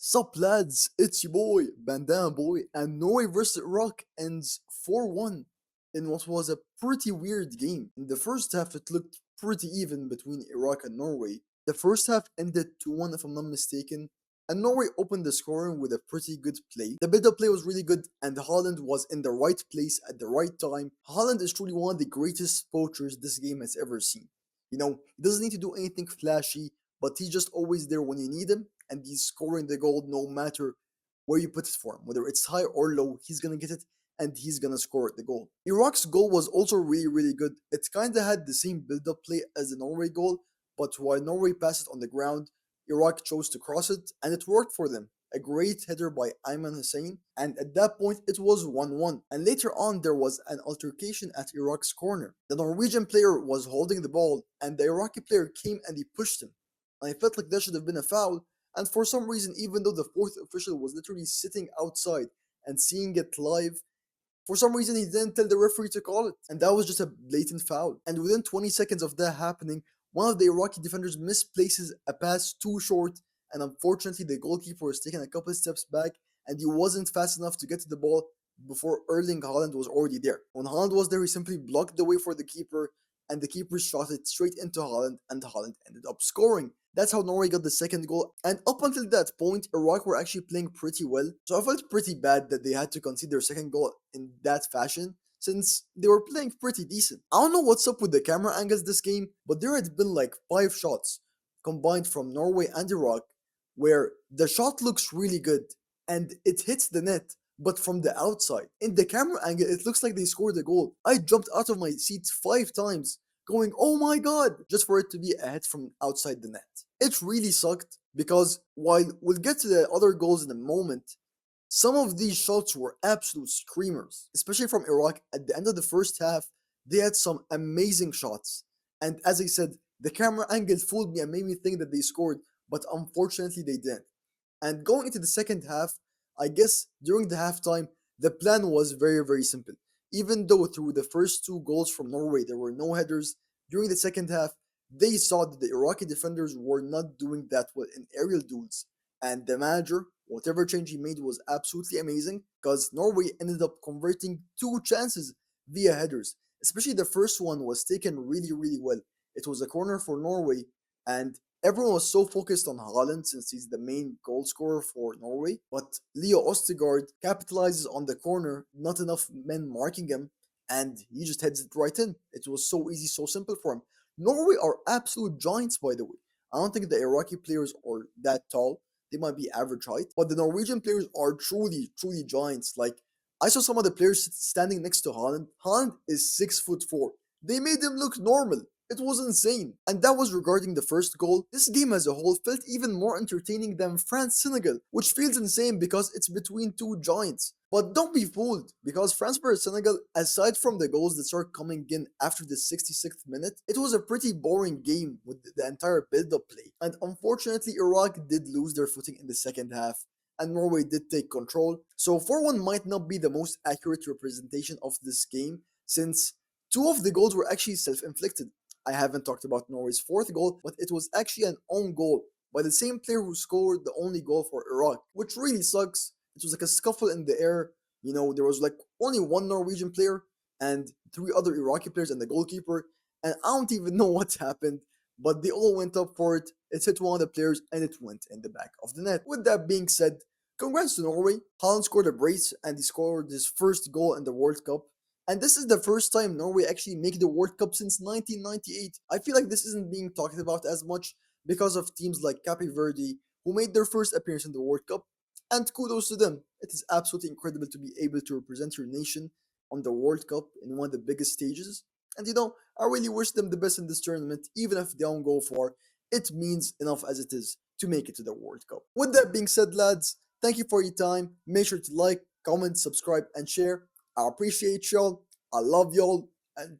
Sup lads, it's your boy, Bandana-Boi, and Norway vs Iraq ends 4-1 in what was a pretty weird game. In the first half it looked pretty even between Iraq and Norway. The first half ended 2-1 if I'm not mistaken, and Norway opened the scoring with a pretty good play. The build-up play was really good and Holland was in the right place at the right time. Holland is truly one of the greatest poachers this game has ever seen. He doesn't need to do anything flashy, but he's just always there when you need him, and he's scoring the goal no matter where you put it for him. Whether it's high or low, he's gonna get it and he's gonna score the goal. Iraq's goal was also really good. It kinda had the same build-up play as the Norway goal, but while Norway passed it on the ground, Iraq chose to cross it, and it worked for them. A great header by Ayman Hussein, and at that point it was 1-1. And later on there was an altercation at Iraq's corner. The Norwegian player was holding the ball, and the Iraqi player came and he pushed him. And I felt like that should have been a foul, and for some reason, even though the fourth official was literally sitting outside and seeing it live, for some reason he didn't tell the referee to call it, and that was just a blatant foul. And within 20 seconds of that happening, one of the Iraqi defenders misplaces a pass too short, and unfortunately the goalkeeper was taking a couple steps back, and he wasn't fast enough to get to the ball before Erling Haaland was already there. When Haaland was there, he simply blocked the way for the keeper, and the keeper shot it straight into Haaland, and Haaland ended up scoring. That's how Norway got the second goal, and up until that point, Iraq were actually playing pretty well, so I felt pretty bad that they had to concede their second goal in that fashion, since they were playing pretty decent. I don't know what's up with the camera angles this game, but there had been like 5 shots combined from Norway and Iraq, where the shot looks really good, and it hits the net, but from the outside. In the camera angle, it looks like they scored a goal. I jumped out of my seat 5 times, going, oh my god, just for it to be a hit from outside the net. It really sucked, because while we'll get to the other goals in a moment, some of these shots were absolute screamers, especially from Iraq. At the end of the first half, they had some amazing shots, and as I said, the camera angle fooled me and made me think that they scored, but unfortunately they didn't. And going into the second half, I guess during the halftime, the plan was very simple. Even though through the first 2 goals from Norway there were no headers, during the second half, they saw that the Iraqi defenders were not doing that well in aerial duels. And the manager, whatever change he made was absolutely amazing, because Norway ended up converting 2 chances via headers. Especially the first one was taken really well. It was a corner for Norway, and everyone was so focused on Haaland since he's the main goal scorer for Norway, but Leo Ostegard capitalizes on the corner, not enough men marking him, and he just heads it right in. It was so easy, so simple for him. Norway are absolute giants, by the way. I don't think the Iraqi players are that tall. They might be average height, but the Norwegian players are truly giants. Like, I saw some of the players standing next to Haaland. Haaland is 6'4". They made him look normal. It was insane. And that was regarding the first goal. This game as a whole felt even more entertaining than France-Senegal, which feels insane because it's between 2 giants. But don't be fooled, because France vs Senegal, aside from the goals that start coming in after the 66th minute, it was a pretty boring game with the entire build-up play. And unfortunately, Iraq did lose their footing in the second half, and Norway did take control. So 4-1 might not be the most accurate representation of this game, since 2 of the goals were actually self-inflicted. I haven't talked about Norway's 4th goal, but it was actually an own goal by the same player who scored the only goal for Iraq, which really sucks. It was like a scuffle in the air. There was like only 1 Norwegian player and 3 other Iraqi players and the goalkeeper, and I don't even know what happened, but they all went up for it. It hit one of the players and it went in the back of the net. With that being said, congrats to Norway. Haaland scored a brace and he scored his first goal in the World Cup. And this is the first time Norway actually make the World Cup since 1998. I feel like this isn't being talked about as much because of teams like Cape Verde, who made their first appearance in the World Cup. And kudos to them. It is absolutely incredible to be able to represent your nation on the World Cup in one of the biggest stages. And I really wish them the best in this tournament, even if they don't go far. It means enough as it is to make it to the World Cup. With that being said, lads, thank you for your time. Make sure to like, comment, subscribe, and share. I appreciate y'all. I love y'all. And